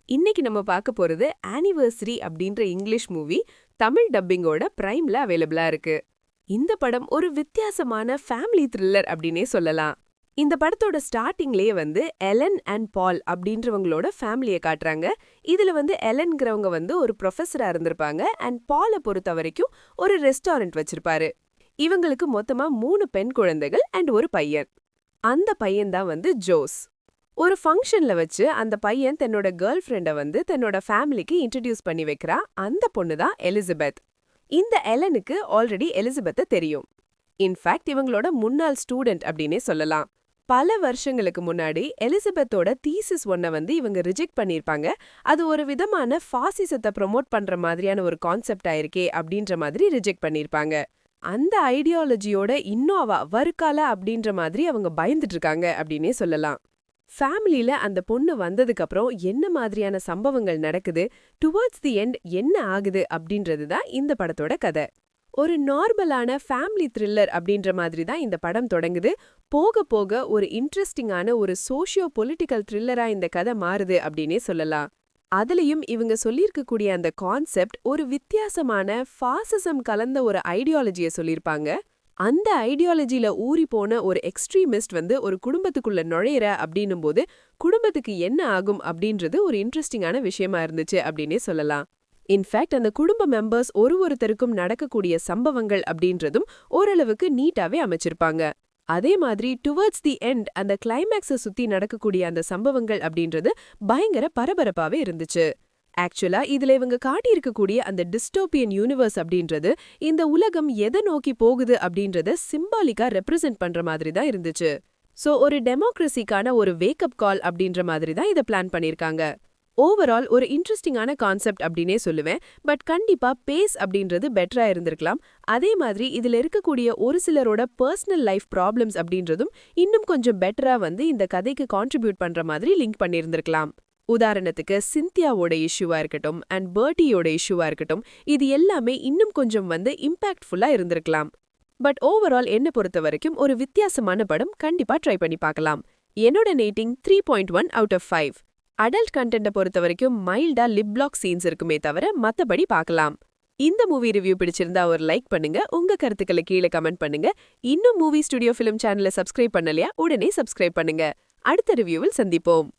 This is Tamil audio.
இன்னைக்கு நம்ம பார்க்க போறது ஆனிவர்சரி அப்படின்ற இங்கிலீஷ் மூவி தமிழ் டப்பிங்கோட பிரைம்ல அவைலபிளா இருக்கு. இந்த படம் ஒரு வித்தியாசமான ஃபேமிலி த்ரில்லர் அப்படின்னே சொல்லலாம். இந்த படத்தோட ஸ்டார்டிங்லயே எலன் அண்ட் பால் அப்படின்றவங்களோட ஃபேமிலியை காட்டுறாங்க. இதுல எலன்கிறவங்க ஒரு ப்ரொஃபஸரா இருந்திருப்பாங்க அண்ட் பாலை பொறுத்த வரைக்கும் ஒரு ரெஸ்டாரண்ட் வச்சிருப்பாரு. இவங்களுக்கு மொத்தமா 3 பெண் குழந்தைகள் அண்ட் ஒரு பையன். அந்த பையன் தான் ஜோஸ். ஒரு ஃபங்க்ஷன்ல வச்சு அந்த பையன் தன்னோட கேர்ள் ஃப்ரெண்ட தன்னோட ஃபேமிலிக்கு இன்ட்ரடியூஸ் பண்ணி வைக்கிறா. அந்த பொண்ணு தான் எலிசபெத். இந்த எலனுக்கு ஆல்ரெடி எலிசபெத்த தெரியும். இன்ஃபேக்ட் இவங்களோட முன்னாள் ஸ்டூடெண்ட் அப்படின்னே சொல்லலாம். பல வருஷங்களுக்கு முன்னாடி எலிசபெத்தோட தீசிஸ் ஒன்ன இவங்க ரிஜெக்ட் பண்ணிருப்பாங்க. அது ஒரு விதமான ஃபாசிசத்தை ப்ரொமோட் பண்ற மாதிரியான ஒரு கான்செப்ட் ஆயிருக்கே அப்படின்ற மாதிரி ரிஜெக்ட் பண்ணிருப்பாங்க. அந்த ஐடியாலஜியோட இன்னும் அவ வருக்கால அப்படின்ற மாதிரி அவங்க பயந்துட்டு இருக்காங்க அப்படின்னே சொல்லலாம். ஃபேமிலில அந்த பொண்ணு வந்ததுக்கு அப்புறம் என்ன மாதிரியான சம்பவங்கள் நடக்குது, டுவர்ட்ஸ் தி எண்ட் என்ன ஆகுது அப்படின்றது தான் இந்த படத்தோட கதை. ஒரு நார்மலான ஃபேமிலி த்ரில்லர் அப்படின்ற மாதிரி தான் இந்த படம் தொடங்குது. போக போக ஒரு இன்ட்ரெஸ்டிங்கான ஒரு சோஷியோ பொலிட்டிக்கல் த்ரில்லரா இந்த கதை மாறுது அப்படின்னே சொல்லலாம். அதுலயும் இவங்க சொல்லியிருக்கக்கூடிய அந்த கான்செப்ட் ஒரு வித்தியாசமான ஃபாசிசம் கலந்த ஒரு ஐடியாலஜியை சொல்லியிருப்பாங்க. அந்த ஐடியாலஜில ஊறி போன ஒரு எக்ஸ்ட்ரீமிஸ்ட் ஒரு குடும்பத்துக்குள்ள நுழையிற அப்படின்னும் போது குடும்பத்துக்கு என்ன ஆகும் அப்படின்றது ஒரு இன்ட்ரெஸ்டிங்கான விஷயமா இருந்துச்சு அப்படின்னே சொல்லலாம். இன்ஃபேக்ட் அந்த குடும்ப மெம்பர்ஸ் ஒருத்தருக்கும் நடக்கக்கூடிய சம்பவங்கள் அப்படின்றதும் ஓரளவுக்கு நீட்டாவே அமைச்சிருப்பாங்க. அதே மாதிரி டுவர்ட்ஸ் தி எண்ட் அந்த கிளைமேக்ஸை சுத்தி நடக்கக்கூடிய அந்த சம்பவங்கள் அப்படின்றது பயங்கர பரபரப்பாவே இருந்துச்சு. ஆக்சுவலா இதுல இவங்க காட்டியிருக்கக்கூடிய அந்த டிஸ்டோபியன் யூனிவர்ஸ் அப்படின்றது இந்த உலகம் எதை நோக்கி போகுது அப்படின்றத சிம்பாலிக்கா ரெப்ரசென்ட் பண்ற மாதிரி தான் இருந்துச்சு. சோ ஒரு டெமோக்ரஸிக்கான ஒரு வேக்கப் கால் அப்படின்ற மாதிரி தான் இதை பிளான் பண்ணிருக்காங்க. ஓவரால் ஒரு இன்ட்ரெஸ்டிங்கான கான்செப்ட் அப்படின்னே சொல்லுவேன். பட் கண்டிப்பா பேஸ் அப்படின்றது பெட்டரா இருந்திருக்கலாம். அதே மாதிரி இதுல இருக்கக்கூடிய ஒரு சிலரோட பர்சனல் லைஃப் ப்ராப்ளம்ஸ் அப்படின்றதும் இன்னும் கொஞ்சம் பெட்டரா இந்த கதைக்கு கான்ட்ரிபியூட் பண்ற மாதிரி லிங்க் பண்ணியிருந்திருக்கலாம். உதாரணத்துக்கு சிந்தியாவோட இஷ்யூவா இருக்கட்டும் அண்ட் பர்ட்டியோட இஷ்யூவா இருக்கட்டும், இது எல்லாமே இன்னும் கொஞ்சம் இம்பாக்ட்ஃபுல்லா இருந்திருக்கலாம். பட் ஓவரால் என்ன பொறுத்த வரைக்கும் ஒரு வித்தியாசமான படம், கண்டிப்பா ட்ரை பண்ணி பார்க்கலாம். என்னோட ரேட்டிங் 3.1 அவுட் ஆஃப் 5. அடல்ட் கண்டென்ட்டை பொறுத்த வரைக்கும் மைல்டா லிப் பிளாக் சீன்ஸ் இருக்குமே தவிர மத்தபடி பார்க்கலாம். இந்த மூவி ரிவ்யூ பிடிச்சிருந்தா ஒரு லைக் பண்ணுங்க, உங்க கருத்துக்களை கீழே கமெண்ட் பண்ணுங்க. இன்னும் மூவி ஸ்டுடியோ ஃபிலிம் சேனலை சப்ஸ்கிரைப் பண்ணலையா, உடனே சப்ஸ்கிரைப் பண்ணுங்க. அடுத்த ரிவ்யூவில் சந்திப்போம்.